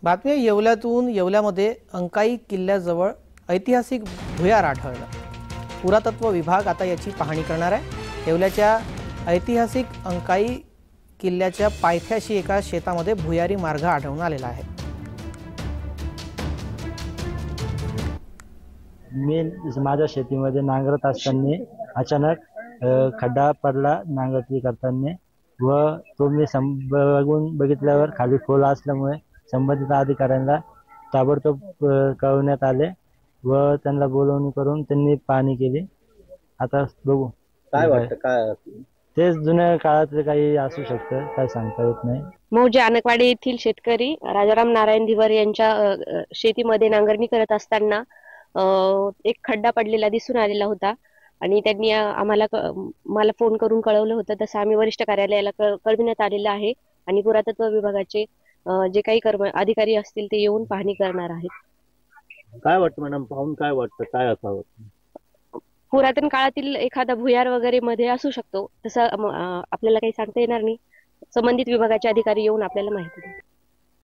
बातमी येवल्यातून येवल्यामध्ये अंकाई किल्ल्याजवळ ऐतिहासिक भुयार आढळलं। पुरातत्व विभाग आता याची पाहणी करणार आहे। येवल्याच्या ऐतिहासिक अंकाई किल्ल्याच्या पायथ्याशी एका शेतामध्ये भुयारी मार्ग आढळून आलेला आहे। मी माझ्या शेतीमध्ये नांगरत असताना अचानक खड्डा पडला नांगरती करताना व तो मी बघितल्यावर खाली खोल असल्यामुळे संबंधित अधिकाऱ्यांना ताबडतोब कळवण्यात आले व त्यांना बोलवणी करून त्यांनी पाहणी केली। आता बघू काय वाटतं काय तेच जुन्या काळातले काही असू शकतं, काय सांगता येत नाही। मौजे आनकवाडी येथील शेतकरी राजाराम नारायण धिवर यांच्या शेतीमध्ये नांगरणी करत असताना एक खड्डा पडलेला दिसून आलेला होता आणि त्यांनी मला फोन करून कळवलं होतं। तसं आम्ही वरिष्ठ कार्यालयाला कळविण्यात आलेलं आहे आणि पुरातत्व विभागाचे जे काही अधिकारी असतील ते येऊन पाहणी करणार आहेत। काय वाटतं मॅडम, पाहून काय वाटतं, काय असावं? पुरातन काळातील एखादा भुयार वगैरे मध्ये असू शकतो, तसं आपल्याला काही सांगता येणार नाही। संबंधित विभागाचे अधिकारी येऊन आपल्याला माहिती देतील।